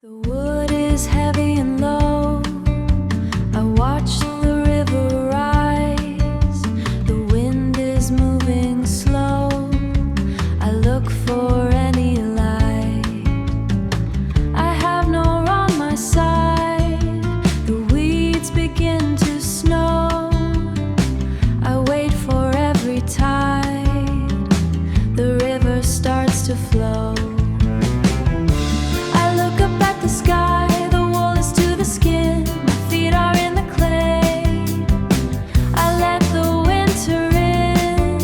The wood is heavy and low. I watch the river rise. The wind is moving slow. I look for any light. I have no on my side. The weeds begin to snow. I wait for every tide. The river starts to flow. The sky, the wool is to the skin. My feet are in the clay. I let the winter in.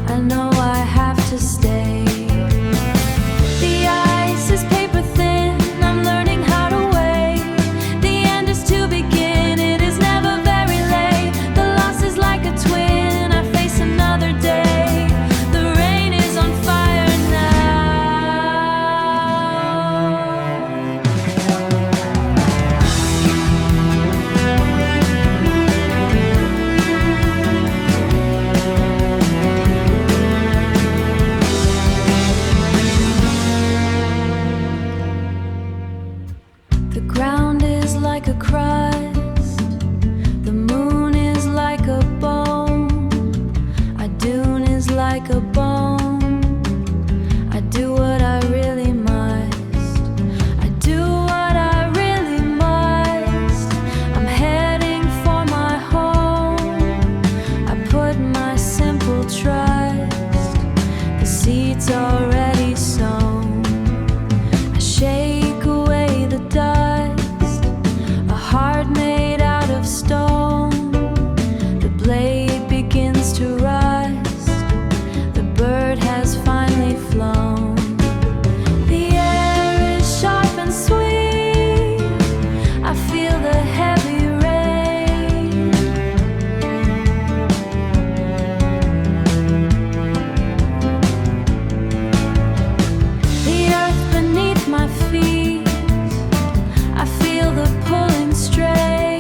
I know I have to stay. The ice is paper thin. I'm learning how to wait. The end is to begin. It is never very late. The loss is like a twin. I face another day. The rain is on fire now. The ground is like a crust. The moon is like a bone. A dune is like a bone. I do what I really must. I do what I really must. I'm heading for my home. I put my simple trust. The seeds already sown. I shake away the dust. A heart made out of stone. The blade begins to rust. The bird has finally flown. The air is sharp and sweet. I feel the heavy rain. The earth beneath my feet. I feel the pulling strain.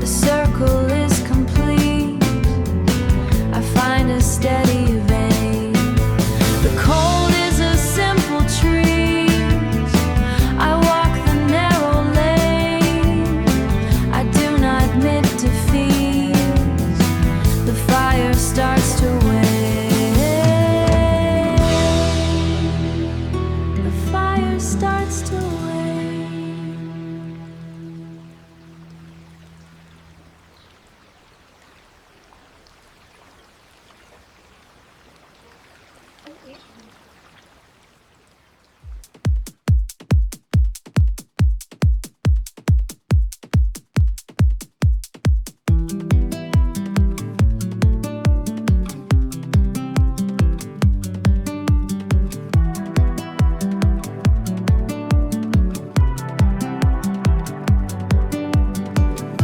The circle is complete. I find a steady vein. The cold is a simple trees. I walk the narrow lane. I do not admit defeat. The fire starts to wane. The fire starts to wane.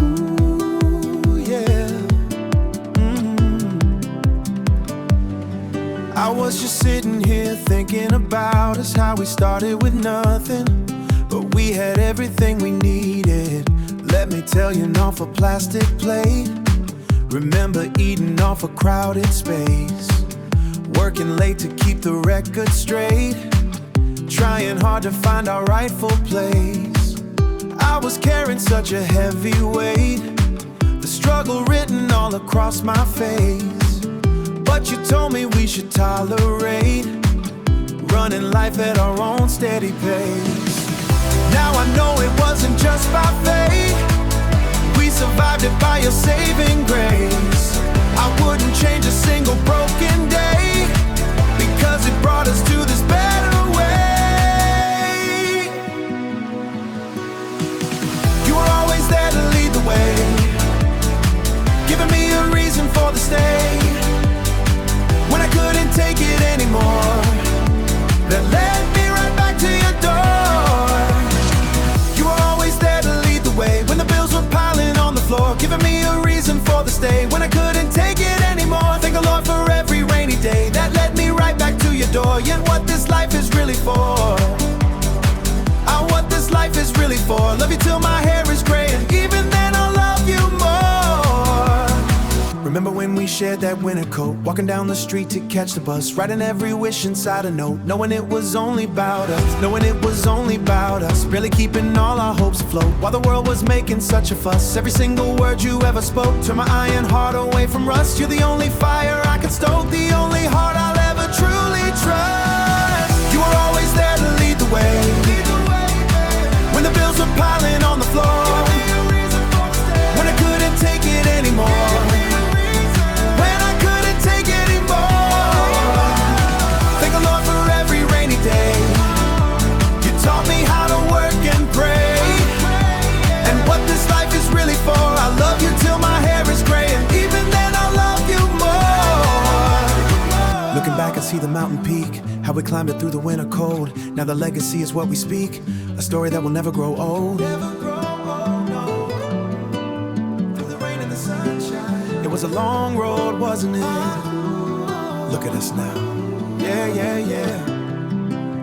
Ooh, yeah. I was just sitting here thinking about us, how we started with nothing, but we had everything we needed. Let me tell you, off a plastic plate. Remember eating off a crowded space, working late to keep the record straight, trying hard to find our rightful place. I was carrying such a heavy weight, the struggle written all across my face. But you told me we should tolerate running life at our own steady pace. Now I know it wasn't just by fate. We survived it by your saving grace. I wouldn't change a single broken day, because it brought us to this better way. You were always there to lead the way, giving me a reason for the stay. When I couldn't take it anymore, that led me right back to your door. You were always there to lead the way, when the bills were piling on the floor, giving me a reason for the stay. When I couldn't take it anymore, thank the Lord for every rainy day that led me right back to your door. Yet what this life is really for, what this life is really for. Love you till my hair is gray, and even then I'll love you more. Remember when we shared that winter coat, walking down the street to catch the bus, writing every wish inside a note, knowing it was only about us, knowing it was only about us, barely keeping all our hopes afloat, while the world was making such a fuss. Every single word you ever spoke turned my iron heart away from rust. You're the only fire I can stoke, the only heart I'll ever truly trust. You were always there to lead the way, when the bills were piling on the floor, when I couldn't take it anymore, when I couldn't take it anymore. Thank the Lord for every rainy day. You taught me how to work and pray, and what this life is really for. I love you till my hair is gray, and even then I'll love you more. Looking back I see the mountain peak, how we climbed it through the winter cold. Now the legacy is what we speak, a story that will never grow old. It was a long road, wasn't it? Look at us now. Yeah, yeah, yeah.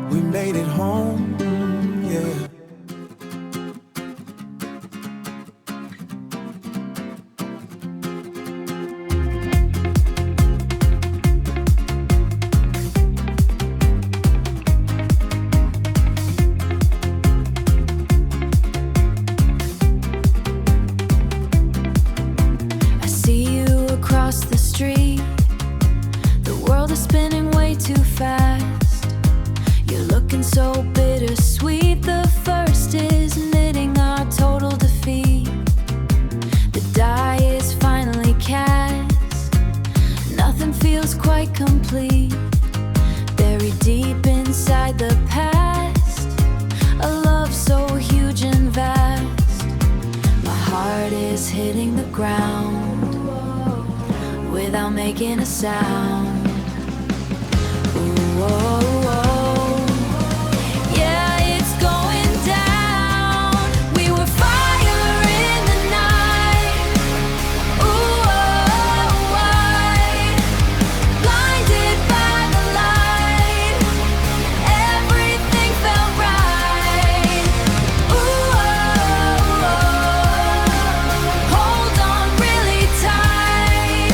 We made it home, yeah. Making a sound. Ooh, oh, oh. Yeah, it's going down. We were fire in the night. Ooh, oh, oh. Blinded by the light, everything felt right. Ooh, oh, oh. Hold on really tight.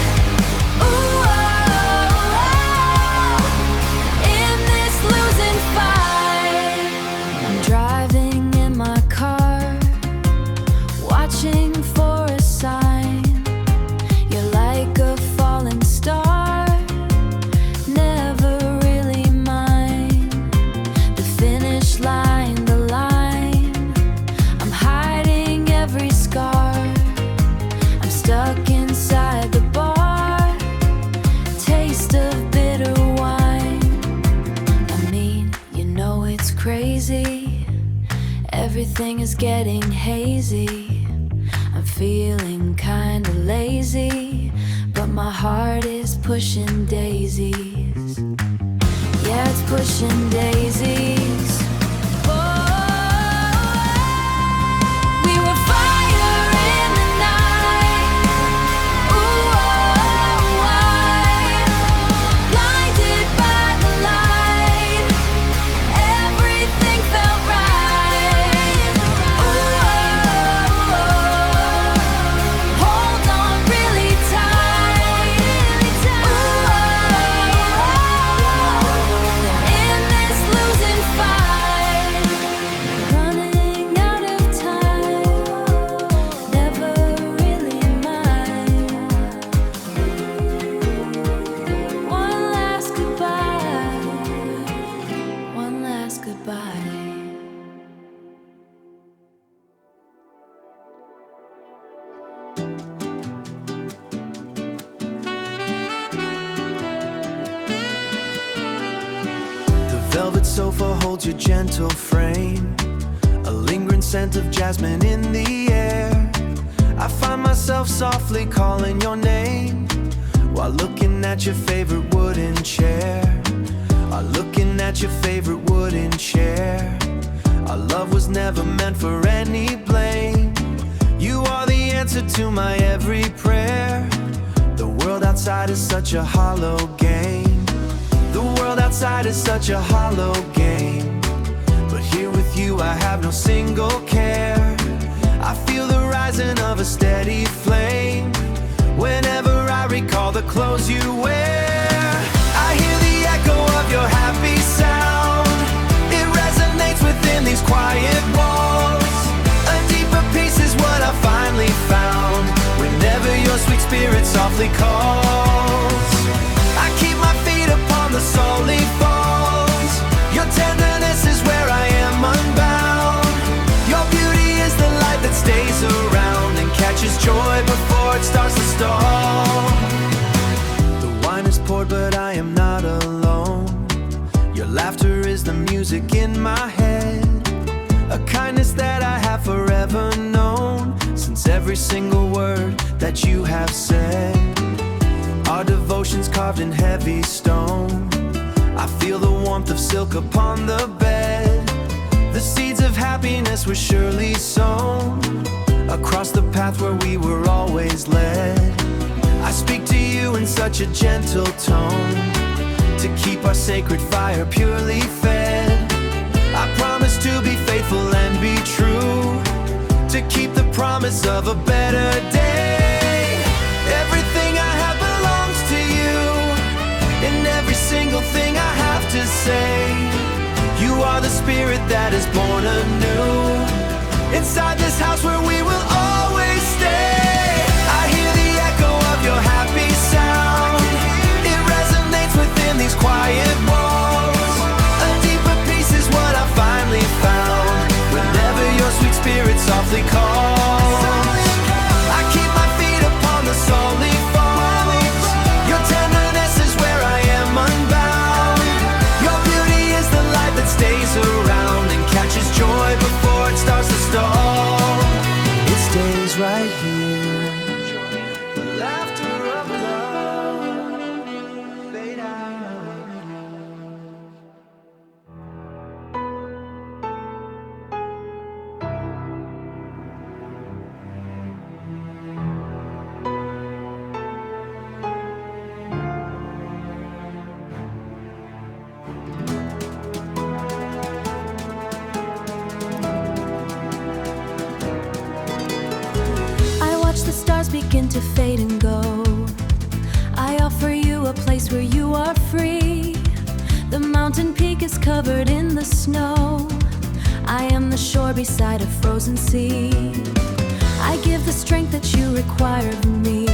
Everything is getting hazy. I'm feeling kinda lazy, but my heart is pushing daisies. Yeah, it's pushing daisies. Velvet sofa holds your gentle frame, a lingering scent of jasmine in the air. I find myself softly calling your name while looking at your favorite wooden chair. While looking at your favorite wooden chair. Our love was never meant for any blame. You are the answer to my every prayer. The world outside is such a hollow game. The world outside is such a hollow game, but here with you I have no single care. I feel the rising of a steady flame. whenever I recall the clothes you wear. I hear the echo of your happy sound. It resonates within these quiet walls. A deeper peace is what I finally found whenever your sweet spirit softly calls. I keep my feet upon the salty falls. Your tenderness is where I am unbound. Your beauty is the light that stays around and catches joy before it starts to stall. The wine is poured, but I am not alone. Your laughter is the music in my head, a kindness that I have forever known, since every single word that you have said. Our devotion's carved in heavy stone. I feel the warmth of silk upon the bed. The seeds of happiness were surely sown across the path where we were always led. I speak to you in such a gentle tone to keep our sacred fire purely fed. I promise to be faithful and be true, to keep the promise of a better day. Everything I have belongs to you, and every single thing I have to say. You are the spirit that is born anew, inside this house where we will always stay. I hear the echo of your happy sound. It resonates within these quiet walls. A deeper peace is what I finally found whenever your sweet spirit softly calls. I keep my feet upon the salty falls. Your tenderness is where I am unbound. Your beauty is the light that stays around and catches joy before it starts to stall. It stays right here. The laughter of love fade out. I watch the stars begin to fade and go. I offer you a place where you are free. The mountain peak is covered in the snow. I am the shore beside a frozen sea. I give the strength that you require of me.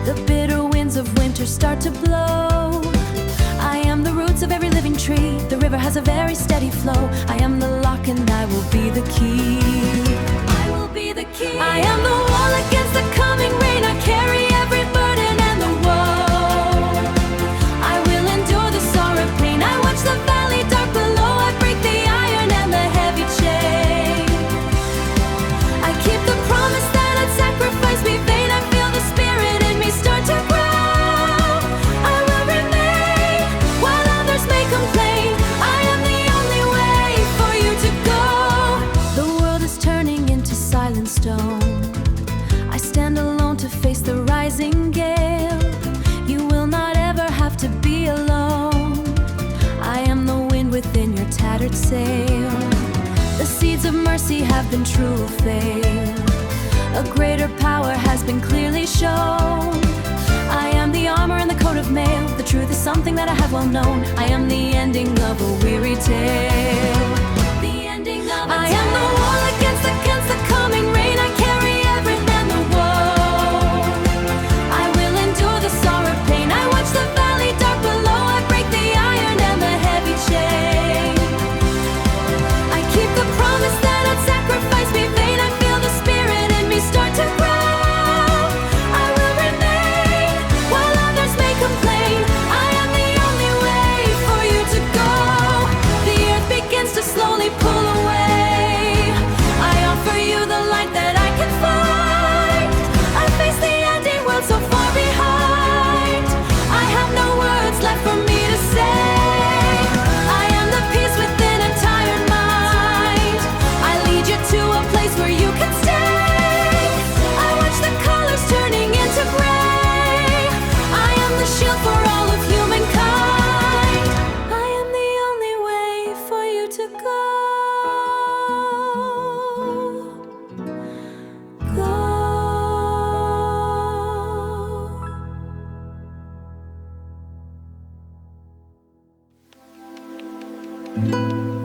The bitter winds of winter start to blow. I am the roots of every living tree. The river has a very steady flow. I am the lock and I will be the key. I will be the key. I am the wall against the coming rain. I carry every burden and the woe. I will endure the sorrow, pain. I watch the valley dark below. I break the iron and the heavy chain. I keep the promise that I'd sacrifice me vain. I feel the spirit in me start to grow. I will remain while others may complain. I am the only way for you to go. The world is turning into silent stone. I stand alone to face the rising gale. You will not ever have to be alone. I am the wind within your tattered sail. The seeds of mercy have been true or fail. A greater power has been clearly shown. I am the armor and the coat of mail. The truth is something that I have well known. I am the ending of a weary tale. The ending of a tale. I am the wall against the coming rain. I carry every man the woe. I will endure the sorrow, pain. I watch the valley dark below. I break the iron and the heavy chain. I keep the promise that I'd sacrifice me vain. I feel the spirit in me start to grow. I will remain while others may complain. I am the only way for you to go. Thank